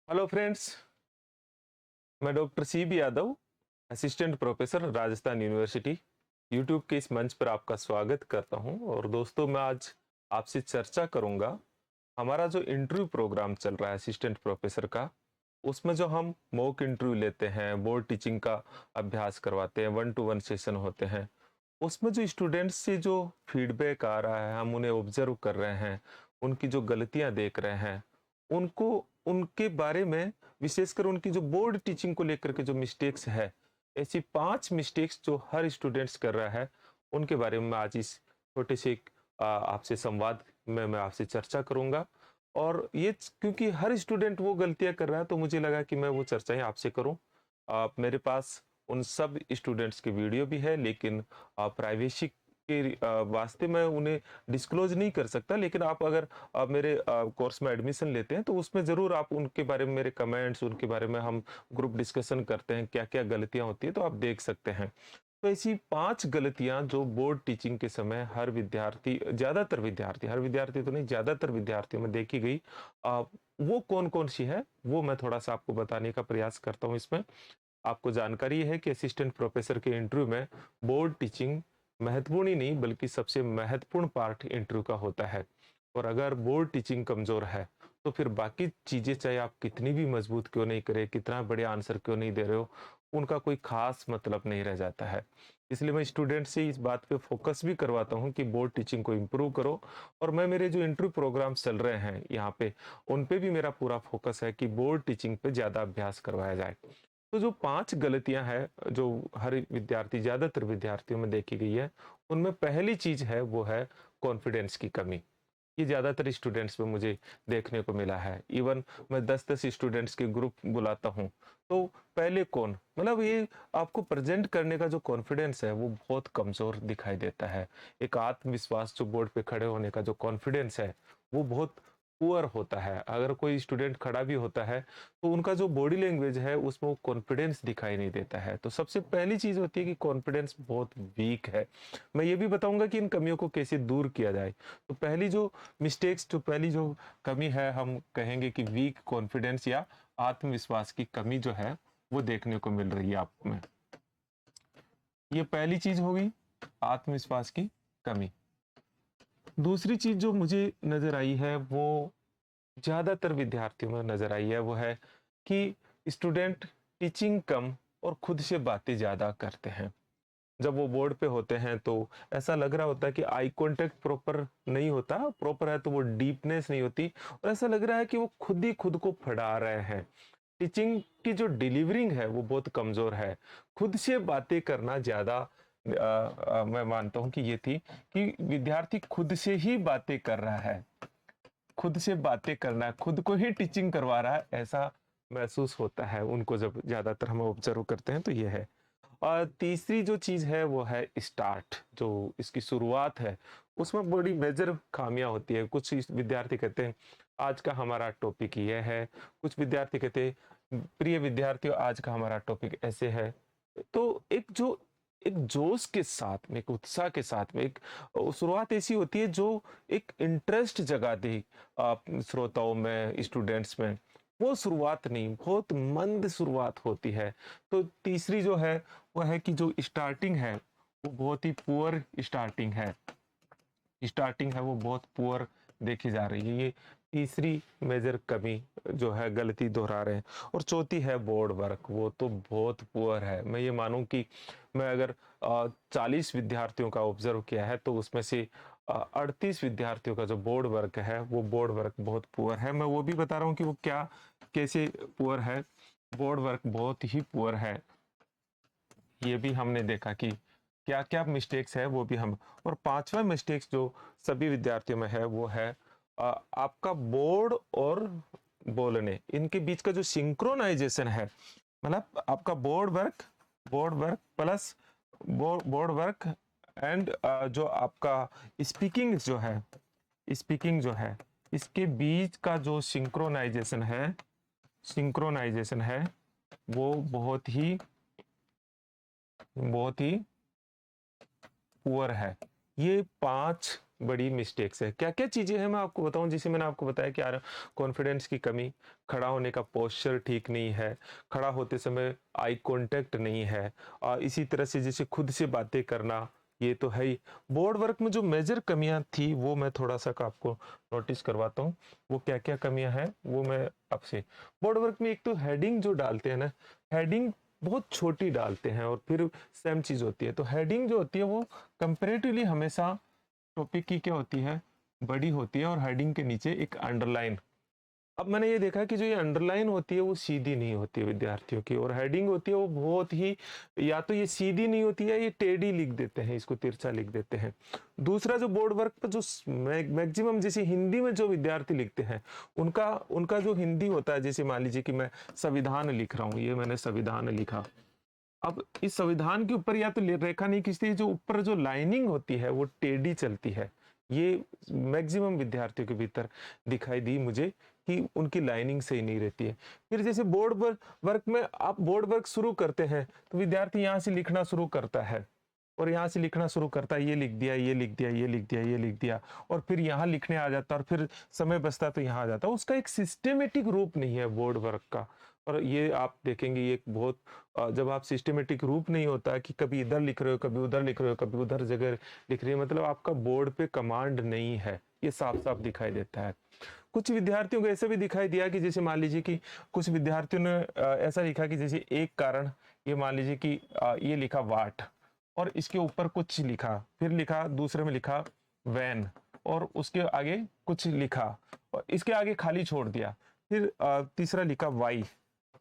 Hello friends, मैं doctor C B Yadav, assistant professor Rajasthan university, YouTube के इस मंच पर आपका स्वागत करता हूं। और दोस्तों, मैं आज आपसे चर्चा करूंगा हमारा जो इंटरव्यू प्रोग्राम चल रहा है असिस्टेंट प्रोफेसर का। उसमें जो हम मॉक इंटरव्यू लेते हैं, बोर्ड टीचिंग का अभ्यास करवाते हैं, 1-to-1 सेशन होते हैं, उसमें जो स्टूडेंट्स से जो फीडबैक आ रहा है, हम उन्हें ऑब्जर्व कर रहे हैं, उनकी जो गलतियां देख रहे हैं, उनको उनके बारे में, विशेषकर उनकी जो बोर्ड टीचिंग को लेकर के जो मिस्टेक्स है, ऐसी 5 मिस्टेक्स जो हर स्टूडेंट्स कर रहा है, उनके बारे में मैं आज इस छोटे से आपसे संवाद में मैं आपसे चर्चा करूंगा। और ये क्योंकि हर स्टूडेंट वो गलतियां कर रहा है, तो मुझे लगा कि मैं वो चर्चाएं आपसे करूं। मेरे पास उन सब स्टूडेंट्स की वीडियो भी है, लेकिन प्राइवेसी के वास्ते मैं उन्हें डिस्क्लोज नहीं कर सकता। लेकिन आप अगर मेरे कोर्स में एडमिशन लेते हैं, तो उसमें ज़रूर आप उनके बारे में मेरे कमेंट्स, उनके बारे में हम ग्रुप डिस्कशन करते हैं, क्या क्या गलतियां होती है, तो आप देख सकते हैं। तो ऐसी 5 गलतियां जो बोर्ड टीचिंग के समय हर विद्यार्थी, ज़्यादातर विद्यार्थी, हर विद्यार्थी तो नहीं, ज़्यादातर विद्यार्थियों में देखी गई, अ, वो कौन कौन सी है, वो मैं थोड़ा सा आपको बताने का प्रयास करता हूँ इसमें। आपको जानकारी है कि असिस्टेंट प्रोफेसर के इंटरव्यू में बोर्ड टीचिंग महत्वपूर्ण ही नहीं, बल्कि सबसे महत्वपूर्ण पार्ट इंटरव्यू का होता है। और अगर बोर्ड टीचिंग कमजोर है, तो फिर बाकी चीजें चाहे आप कितनी भी मजबूत क्यों नहीं करे, कितना बढ़िया आंसर क्यों नहीं दे रहे हो, उनका कोई खास मतलब नहीं रह जाता है। इसलिए मैं स्टूडेंट से इस बात पे फोकस भी करवाता हूँ कि बोर्ड टीचिंग को इम्प्रूव करो। और मैं मेरे जो इंटरव्यू प्रोग्राम्स चल रहे हैं यहाँ पे, उन पे भी मेरा पूरा फोकस है कि बोर्ड टीचिंग पे ज्यादा अभ्यास करवाया जाए। तो जो 5 गलतियां हैं जो हर विद्यार्थी, ज्यादातर विद्यार्थियों में देखी गई है, उनमें पहली चीज है वो है कॉन्फिडेंस की कमी। ये ज्यादातर स्टूडेंट्स में मुझे देखने को मिला है। इवन मैं 10-10 स्टूडेंट्स के ग्रुप बुलाता हूँ, तो पहले कौन, मतलब ये आपको प्रेजेंट करने का जो कॉन्फिडेंस है वो बहुत कमजोर दिखाई देता है। एक आत्मविश्वास, जो बोर्ड पे खड़े होने का जो कॉन्फिडेंस है, वो बहुत पुअर होता है। अगर कोई स्टूडेंट खड़ा भी होता है, तो उनका जो बॉडी लैंग्वेज है उसमें वो कॉन्फिडेंस दिखाई नहीं देता है। तो सबसे पहली चीज होती है कि कॉन्फिडेंस बहुत वीक है। मैं ये भी बताऊंगा कि इन कमियों को कैसे दूर किया जाए। तो पहली जो मिस्टेक्स, जो पहली जो कमी है, हम कहेंगे कि वीक कॉन्फिडेंस या आत्मविश्वास की कमी जो है, वो देखने को मिल रही है आप में। ये पहली चीज होगी, आत्मविश्वास की कमी। दूसरी चीज जो मुझे नजर आई है, वो ज्यादातर विद्यार्थियों में नजर आई है, वो है कि स्टूडेंट टीचिंग कम और खुद से बातें ज्यादा करते हैं। जब वो बोर्ड पे होते हैं, तो ऐसा लग रहा होता है कि आई कांटेक्ट प्रॉपर नहीं होता, प्रॉपर है तो वो डीपनेस नहीं होती, और ऐसा लग रहा है कि वो खुद ही खुद को पढ़ा रहे हैं। टीचिंग की जो डिलीवरिंग है वो बहुत कमजोर है। खुद से बातें करना ज्यादा, मैं मानता हूं कि ये थी कि विद्यार्थी खुद से ही बातें कर रहा है, खुद से बातें करना है, खुद को ही टीचिंग करवा रहा है, ऐसा महसूस होता है उनको जब ज्यादातर हम ऑब्जर्व करते हैं। तो ये है। और तीसरी जो चीज है वो है स्टार्ट, जो इसकी शुरुआत है, उसमें बड़ी मेजर खामियां होती है। कुछ विद्यार्थी कहते हैं आज का हमारा टॉपिक ये है, कुछ विद्यार्थी कहते हैं प्रिय विद्यार्थियों आज का हमारा टॉपिक ऐसे है। तो एक जोश के साथ में, एक उत्साह के साथ में, एक शुरुआत ऐसी होती है जो एक इंटरेस्ट जगा दे श्रोताओं में, स्टूडेंट्स में। वो शुरुआत नहीं, बहुत मंद शुरुआत होती है। तो तीसरी जो है वो है कि जो स्टार्टिंग है वो बहुत ही पुअर स्टार्टिंग है, स्टार्टिंग है वो बहुत पुअर देखी जा रही है। ये तीसरी मेजर कमी जो है, गलती दोहरा रहे हैं। और चौथी है बोर्ड वर्क, वो तो बहुत पुअर है। मैं ये मानूं कि मैं अगर 40 विद्यार्थियों का ऑब्जर्व किया है, तो उसमें से 38 विद्यार्थियों का जो बोर्ड वर्क है, वो बोर्ड वर्क बहुत पुअर है। मैं वो भी बता रहा हूँ कि वो क्या, कैसे पुअर है। बोर्ड वर्क बहुत ही पुअर है। ये भी हमने देखा कि क्या क्या मिस्टेक्स है, वो भी हम। और पांचवा मिस्टेक्स जो सभी विद्यार्थियों में है, वो है आपका बोर्ड और बोलने, इनके बीच का जो सिंक्रोनाइजेशन है। मतलब आपका board work plus board work and जो आपका स्पीकिंग जो है, इसके बीच का जो सिंक्रोनाइजेशन है, वो बहुत ही पुअर है। ये 5 बड़ी मिस्टेक्स है। क्या क्या चीज़ें हैं मैं आपको बताऊं, जैसे मैंने आपको बताया कि यार कॉन्फिडेंस की कमी, खड़ा होने का पोस्चर ठीक नहीं है, खड़ा होते समय आई कांटेक्ट नहीं है, और इसी तरह से जैसे खुद से बातें करना, ये तो है ही। बोर्ड वर्क में जो मेजर कमियां थी वो मैं थोड़ा सा आपको नोटिस करवाता हूँ। वो क्या क्या कमियां हैं वो मैं आपसे। बोर्ड वर्क में एक तो हेडिंग जो डालते हैं ना, हेडिंग बहुत छोटी डालते हैं और फिर सेम चीज होती है। तो हेडिंग जो होती है वो कंपेरेटिवली हमेशा टॉपिक की क्या होती है, बड़ी होती है, और हेडिंग के नीचे एक अंडरलाइन। अब मैंने ये देखा कि जो ये अंडरलाइन होती है वो सीधी नहीं होती है विद्यार्थियों की, और हेडिंग होती है वो बहुत ही, या तो ये सीधी नहीं होती है, ये टेढ़ी लिख देते हैं, इसको तिरछा लिख देते हैं। दूसरा जो बोर्ड वर्क पर जो मैक्सिमम जैसे हिंदी में जो विद्यार्थी लिखते हैं, उनका उनका जो हिंदी होता है, जैसे मान लीजिए कि मैं संविधान लिख रहा हूँ, ये मैंने संविधान लिखा। अब इस संविधान के ऊपर या तो रेखा नहीं खींचती, जो ऊपर जो लाइनिंग होती है वो टेढ़ी चलती है। ये मैक्सिमम विद्यार्थियों के भीतर दिखाई दी मुझे कि उनकी लाइनिंग सही नहीं रहती है। फिर जैसे बोर्ड वर्क में आप बोर्ड वर्क शुरू करते हैं तो विद्यार्थी यहाँ से लिखना शुरू करता है, और यहाँ से लिखना शुरू करता है, ये लिख दिया, ये लिख दिया, ये लिख दिया, ये लिख दिया, और फिर यहाँ लिखने आ जाता है, और फिर समय बचता तो यहाँ आ जाता है। उसका एक सिस्टेमेटिक रूप नहीं है बोर्ड वर्क का। और ये आप देखेंगे ये एक बहुत जब आप सिस्टेमेटिक रूप नहीं होता है कि कभी इधर लिख रहे हो, कभी उधर लिख रहे हो, कभी उधर जगह लिख रही है, मतलब आपका बोर्ड पे कमांड नहीं है, ये साफ साफ दिखाई देता है। कुछ विद्यार्थियों को ऐसे भी दिखाई दिया कि जैसे मान लीजिए कि कुछ विद्यार्थियों ने ऐसा लिखा कि जैसे एक कारण, ये मान लीजिए कि ये लिखा वाट, और इसके ऊपर कुछ लिखा, फिर लिखा दूसरे में लिखा वैन, और उसके आगे कुछ लिखा, और इसके आगे खाली छोड़ दिया, फिर तीसरा लिखा वाई।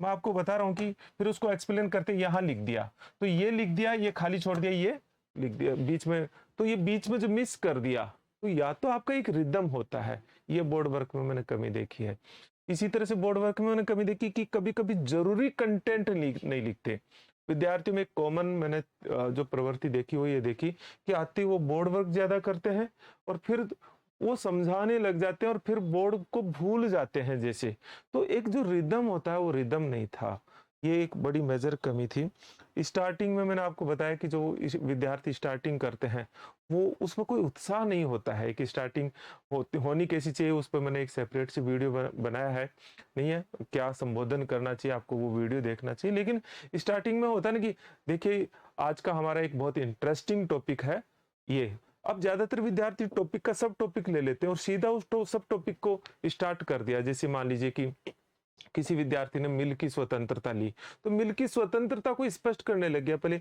मैं आपको बता रहा हूँ कि फिर उसको एक्सप्लेन करते यहाँ लिख दिया, तो ये लिख दिया, ये खाली छोड़ दिया, ये लिख दिया बीच में, तो ये बीच में जो मिस कर दिया, तो या तो आपका एक रिदम होता है। ये बोर्ड वर्क में मैंने कमी देखी है। इसी तरह से बोर्ड वर्क में मैंने कमी देखी कि कभी कभी जरूरी कंटेंट नहीं लिखते विद्यार्थियों में। एक कॉमन मैंने जो प्रवृत्ति देखी वो ये देखी कि आते वो बोर्ड वर्क ज्यादा करते हैं, और फिर वो समझाने लग जाते हैं, और फिर बोर्ड को भूल जाते हैं जैसे। तो एक जो रिदम होता है वो रिदम नहीं था, ये एक बड़ी मेजर कमी थी। स्टार्टिंग में मैंने आपको बताया कि जो विद्यार्थी स्टार्टिंग करते हैं वो उसमें कोई उत्साह नहीं होता है कि स्टार्टिंग होनी कैसी चाहिए, उस पर मैंने एक सेपरेट से वीडियो बनाया है, नहीं है क्या संबोधन करना चाहिए, आपको वो वीडियो देखना चाहिए। लेकिन स्टार्टिंग में होता है ना कि देखिए आज का हमारा एक बहुत इंटरेस्टिंग टॉपिक है ये। अब ज्यादातर विद्यार्थी टॉपिक का सब टॉपिक ले लेते हैं और सीधा उस सब टॉपिक को स्टार्ट कर दिया। जैसे मान लीजिए कि किसी विद्यार्थी ने मिल की स्वतंत्रता ली, तो मिल की स्वतंत्रता को स्पष्ट करने लग गया। पहले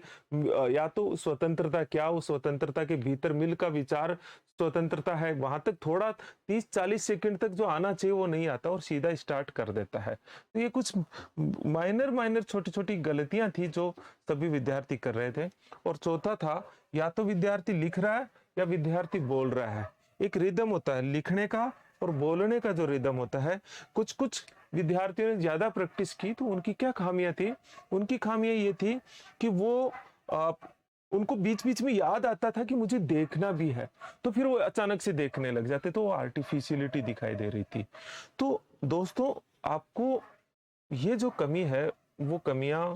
या तो स्वतंत्रता क्या, उस स्वतंत्रता के भीतर मिल का विचार स्वतंत्रता है, वहां तक थोड़ा 30-40 सेकंड तक जो आना चाहिए वो नहीं आता, और सीधा स्टार्ट कर देता है। तो ये कुछ माइनर छोटी छोटी गलतियां थी जो सभी विद्यार्थी कर रहे थे। और चौथा था, या तो विद्यार्थी लिख रहा है या विद्यार्थी बोल रहा है। एक रिदम होता है लिखने का और बोलने का, जो रिदम होता है। कुछ कुछ विद्यार्थियों ने ज्यादा प्रैक्टिस की तो उनकी क्या खामियां थी, उनकी खामियां ये थी कि वो उनको बीच बीच में याद आता था कि मुझे देखना भी है, तो फिर वो अचानक से देखने लग जाते, तो वो आर्टिफिशियलिटी दिखाई दे रही थी। तो दोस्तों आपको ये जो कमी है, वो कमियां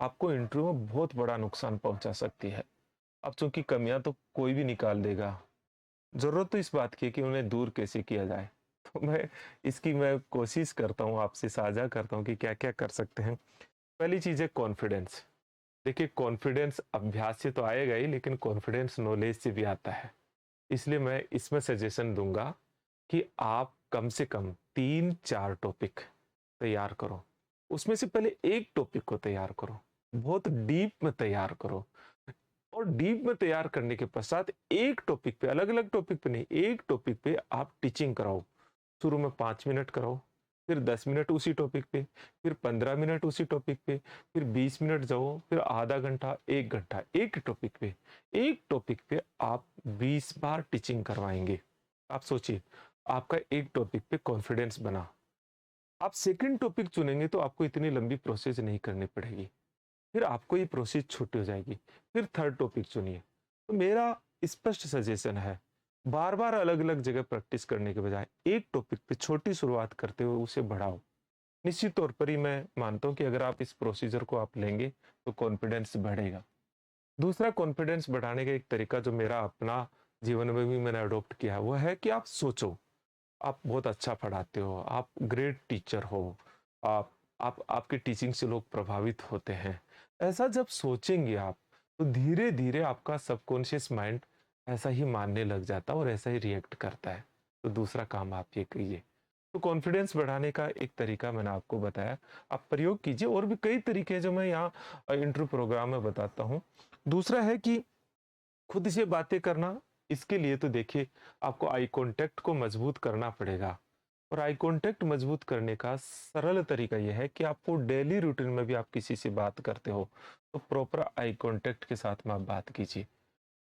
आपको इंटरव्यू में बहुत बड़ा नुकसान पहुंचा सकती है। अब चूंकि कमियां तो कोई भी निकाल देगा, जरूरत तो इस बात की है कि उन्हें दूर कैसे किया जाए। तो मैं कोशिश करता हूँ, आपसे साझा करता हूँ कि क्या क्या कर सकते हैं। पहली चीज है कॉन्फिडेंस। देखिए कॉन्फिडेंस अभ्यास से तो आएगा ही, लेकिन कॉन्फिडेंस नॉलेज से भी आता है। इसलिए मैं इसमें सजेशन दूंगा कि आप कम से कम 3-4 टॉपिक तैयार करो। उसमें से पहले एक टॉपिक को तैयार करो, बहुत डीप में तैयार करो, और डीप में तैयार करने के पश्चात एक टॉपिक पे, अलग अलग टॉपिक पे नहीं, एक टॉपिक पे आप टीचिंग कराओ। शुरू में 5 मिनट कराओ, फिर 10 मिनट उसी टॉपिक पे, फिर 15 मिनट उसी टॉपिक पे, फिर 20 मिनट जाओ, फिर आधा घंटा, 1 घंटा एक टॉपिक पे। एक टॉपिक पे आप 20 बार टीचिंग करवाएंगे। आप सोचिए, आपका एक टॉपिक पे कॉन्फिडेंस बना। आप सेकंड टॉपिक चुनेंगे तो आपको इतनी लंबी प्रोसेस नहीं करनी पड़ेगी, फिर आपको ये प्रोसेस छोटी हो जाएगी। फिर थर्ड टॉपिक चुनिए। तो मेरा स्पष्ट सजेशन है, बार बार अलग अलग जगह प्रैक्टिस करने के बजाय एक टॉपिक पे छोटी शुरुआत करते हुए उसे बढ़ाओ। निश्चित तौर पर ही मैं मानता हूं कि अगर आप इस प्रोसीजर को आप लेंगे तो कॉन्फिडेंस बढ़ेगा। दूसरा, कॉन्फिडेंस बढ़ाने का एक तरीका जो मेरा अपना जीवन में भी मैंने अडॉप्ट किया है, वो है कि आप सोचो, आप बहुत अच्छा पढ़ाते हो, आप ग्रेट टीचर हो, आप आपकी टीचिंग से लोग प्रभावित होते हैं। ऐसा जब सोचेंगे आप, तो धीरे-धीरे आपका सबकॉन्शियस माइंड ऐसा ही मानने लग जाता है और ऐसा ही रिएक्ट करता है। तो दूसरा काम आप ये कीजिए। तो कॉन्फिडेंस बढ़ाने का एक तरीका मैंने आपको बताया, आप प्रयोग कीजिए, और भी कई तरीके हैं जो मैं यहाँ इंटरव्यू प्रोग्राम में बताता हूँ। दूसरा है कि खुद से बातें करना, इसके लिए तो देखिए आपको आई कांटेक्ट को मजबूत करना पड़ेगा, और आई कांटेक्ट मजबूत करने का सरल तरीका यह है कि आपको डेली रूटीन में भी आप किसी से बात करते हो, तो प्रॉपर आई कांटेक्ट के साथ में आप बात कीजिए,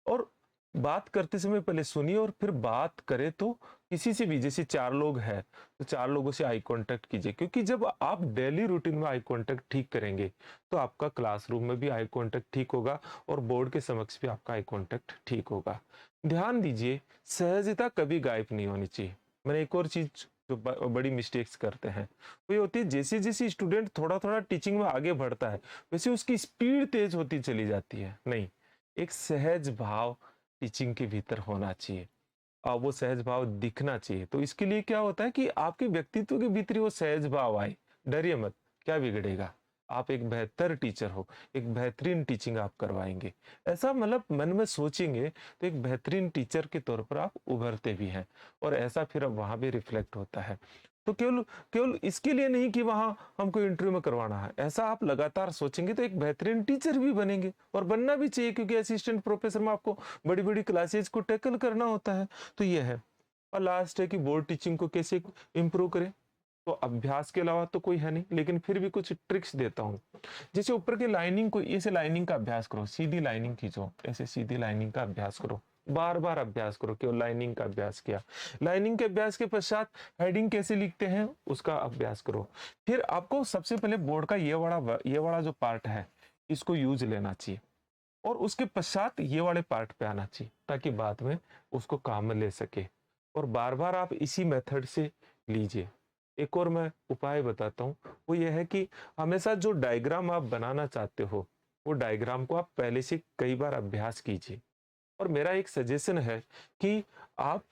और बात करते समय पहले सुनिए और फिर बात करें तो किसी से भी, जैसे 4 लोग हैं, तो 4 लोगों से आई कांटेक्ट कीजिए, क्योंकि जब आप डेली रूटीन में आई कांटेक्ट ठीक करेंगे, तो आपका क्लासरूम में भी आई कांटेक्ट ठीक होगा और बोर्ड के समक्ष भी आपका आई कांटेक्ट ठीक होगा। ध्यान दीजिए, सहजता कभी गायब नहीं होनी चाहिए। मैंने एक और चीज़ जो बड़ी मिस्टेक्स करते हैं, वो ये होती है, जैसे-जैसे स्टूडेंट थोड़ा-थोड़ा टीचिंग में आगे बढ़ता है, वैसे उसकी स्पीड तेज़ होती चली जाती है। नहीं, एक सहज भाव टीचिंग के भीतर होना चाहिए। वो सहज भाव दिखना चाहिए। तो इसके लिए क्या होता है कि आपके व्यक्तित्व के भीतर ही वो सहज भाव आए। डरिए मत, क्या बिगड़ेगा? आप एक बेहतर टीचर हो, एक बेहतरीन टीचिंग आप करवाएँगे। ऐसा मतलब मन में सोचेंगे, तो एक बेहतरीन टीचर के तौर पर आप उभरते भी हैं, और ऐसा फिर अब वहाँ भी रिफ्लेक्ट होता है। तो केवल केवल इसके लिए नहीं कि वहाँ हमको इंटरव्यू में करवाना है। ऐसा आप लगातार सोचेंगे तो एक बेहतरीन टीचर भी बनेंगे, और बनना भी चाहिए, क्योंकि असिस्टेंट प्रोफेसर में आपको बड़ी-बड़ी क्लासेस को टैकल करना होता है। तो ये है। और लास्ट है कि बोर्ड टीचिंग को कैसे इम्प्रूव करें? तो अभ्यास के अलावा तो कोई है नहीं, लेकिन फिर भी कुछ ट्रिक्स देता हूँ। जैसे ऊपर की लाइनिंग को, ऐसे लाइनिंग का अभ्यास करो, सीधी लाइनिंग खींचो, ऐसे सीधी लाइनिंग का अभ्यास करो। बार-बार अभ्यास करो, केवल लाइनिंग का अभ्यास किया। लाइनिंग के अभ्यास के पश्चात हेडिंग कैसे लिखते हैं, उसका अभ्यास करो। फिर आपको सबसे पहले बोर्ड का ये वाला जो पार्ट है, इसको यूज़ लेना चाहिए, और उसके पश्चात ये वाले पार्ट पे आना चाहिए, ताकि बाद में उसको काम में ले सके। और बार-बार आप इसी मेथड से लीजिए। एक और मैं उपाय बताता हूँ, वो ये है कि हमेशा जो डायग्राम आप बनाना चाहते हो, वो डायग्राम को आप पहले से कई बार अभ्यास कीजिए। और मेरा एक सजेशन है कि आप,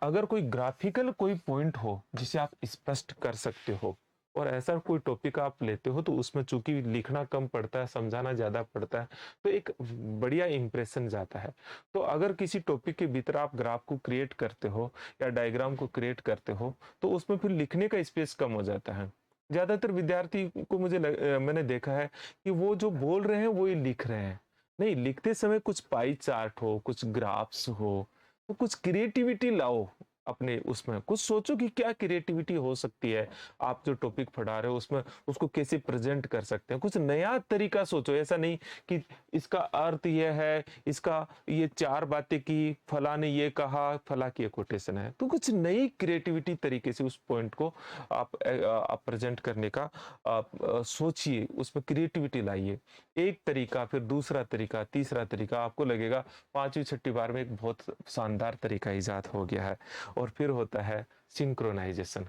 अगर कोई ग्राफिकल कोई पॉइंट हो जिसे आप स्पष्ट कर सकते हो, और ऐसा कोई टॉपिक आप लेते हो, तो उसमें चूंकि लिखना कम पड़ता है, समझाना ज्यादा पड़ता है, तो एक बढ़िया इंप्रेशन जाता है। तो अगर किसी टॉपिक के भीतर आप ग्राफ को क्रिएट करते हो या डायग्राम को क्रिएट करते हो, तो उसमें फिर लिखने का स्पेस कम हो जाता है। ज्यादातर विद्यार्थी को मैंने देखा है कि वो जो बोल रहे हैं वो ही लिख रहे हैं। नहीं, लिखते समय कुछ पाई चार्ट हो, कुछ ग्राफ्स हो, तो कुछ क्रिएटिविटी लाओ अपने उसमें, कुछ सोचो कि क्या क्रिएटिविटी हो सकती है। आप जो टॉपिक पढ़ा रहे हो उसमें उसको कैसे प्रेजेंट कर सकते हैं, कुछ नया तरीका सोचो। ऐसा नहीं कि इसका अर्थ ये है, इसका ये 4 बातें की, फला ने ये कहा, फला की ये कोटेशन है। तो कुछ नई क्रिएटिविटी तरीके से उस पॉइंट को आप प्रेजेंट करने का आप सोचिए, उसमें क्रिएटिविटी लाइए। एक तरीका, फिर दूसरा तरीका, तीसरा तरीका, आपको लगेगा 5वीं 6ठी बार में एक बहुत शानदार तरीका ईज़ाद हो गया है। और फिर होता है सिंक्रोनाइज़ेशन।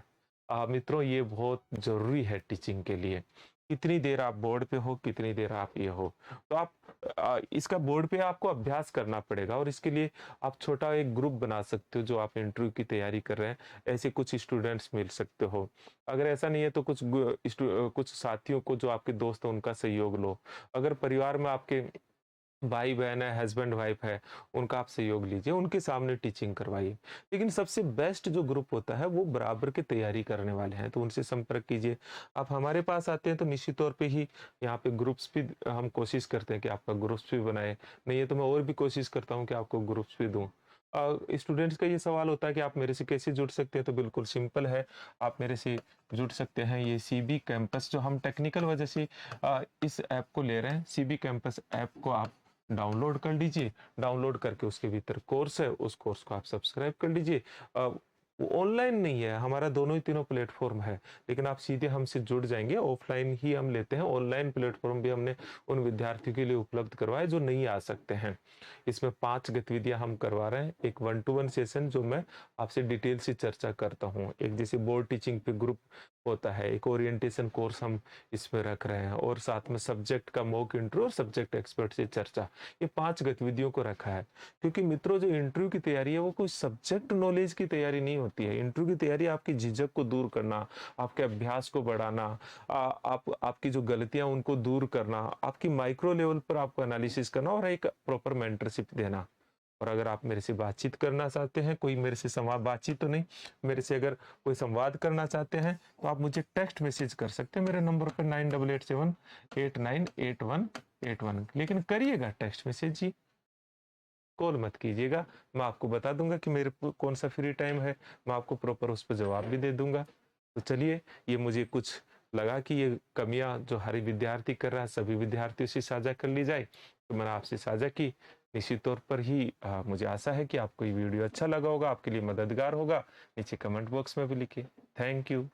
मित्रों, ये बहुत ज़रूरी है टीचिंग के लिए। कितनी देर आप बोर्ड पे हो, कितनी देर आप ये हो। तो आप इसका बोर्ड पे आपको अभ्यास करना पड़ेगा, और इसके लिए आप छोटा एक ग्रुप बना सकते हो, जो आप इंटरव्यू की तैयारी कर रहे हैं, ऐसे कुछ स्टूडेंट्स मिल सकते हो। अगर ऐसा नहीं है तो कुछ साथियों को, जो आपके दोस्त हैं, उनका सहयोग लो। अगर परिवार में आपके भाई-बहन है, हस्बैंड-वाइफ है, उनका आप सहयोग लीजिए, उनके सामने टीचिंग करवाइए। लेकिन सबसे बेस्ट जो ग्रुप होता है, वो बराबर की तैयारी करने वाले हैं, तो उनसे संपर्क कीजिए। आप हमारे पास आते हैं तो निश्चित तौर पे ही यहाँ पे ग्रुप्स भी हम कोशिश करते हैं कि आपका ग्रुप्स भी बनाएँ। नहीं है तो मैं और भी कोशिश करता हूँ कि आपको ग्रुप्स भी दूँ। स्टूडेंट्स का ये सवाल होता है कि आप मेरे से कैसे जुड़ सकते हैं, तो बिल्कुल सिंपल है, आप मेरे से जुड़ सकते हैं। ये सीबी कैंपस, जो हम टेक्निकल वजह से इस ऐप को ले रहे हैं, सीबी कैंपस ऐप को आप डाउनलोड कर लीजिए। डाउनलोड करके उसके भीतर कोर्स है, उस कोर्स को आप सब्सक्राइब कर लीजिए। वो ऑनलाइन नहीं है, हमारा दोनों ही तीनों प्लेटफॉर्म है, लेकिन आप सीधे हमसे जुड़ जाएंगे। ऑफलाइन ही हम लेते हैं, ऑनलाइन प्लेटफॉर्म भी हमने उन विद्यार्थियों के लिए उपलब्ध करवाए जो नहीं आ सकते हैं। इसमें 5 गतिविधियां हम करवा रहे हैं। एक 1 टू 1 सेशन, जो मैं आपसे डिटेल से चर्चा करता हूँ। एक जैसे बोर्ड टीचिंग पे ग्रुप होता है, एक ओरिएंटेशन कोर्स हम इसमें रख रहे हैं और साथ में सब्जेक्ट का मॉक इंटरव्यू और सब्जेक्ट एक्सपर्ट से चर्चा, ये 5 गतिविधियों को रखा है। क्योंकि मित्रों जो इंटरव्यू की तैयारी है वो कोई सब्जेक्ट नॉलेज की तैयारी नहीं होती है। इंटरव्यू की तैयारी आपकी झिझक को दूर करना, आपके अभ्यास को बढ़ाना, आप आपकी जो गलतियाँ उनको दूर करना, आपकी माइक्रो लेवल पर आपको एनालिसिस करना और एक प्रॉपर मेंटरशिप देना। और अगर आप मेरे से बातचीत करना चाहते हैं, कोई मेरे से संवाद बातचीत तो नहीं, मेरे से अगर कोई संवाद करना चाहते हैं तो आप मुझे टेक्स्ट मैसेज कर सकते हैं मेरे नंबर पर 9887898181, लेकिन करिएगा टेक्स्ट मैसेज जी, कॉल मत कीजिएगा। मैं आपको बता दूंगा कि मेरे कौन सा फ्री टाइम है, मैं आपको प्रॉपर उस पर जवाब भी दे दूंगा। तो चलिए, ये मुझे कुछ लगा कि ये कमियां जो हर विद्यार्थी कर रहा है सभी विद्यार्थियों से साझा कर ली जाए, तो मैंने आपसे साझा की। निश्चित तौर पर ही मुझे आशा है कि आपको ये वीडियो अच्छा लगा होगा, आपके लिए मददगार होगा। नीचे कमेंट बॉक्स में भी लिखिए। Thank you.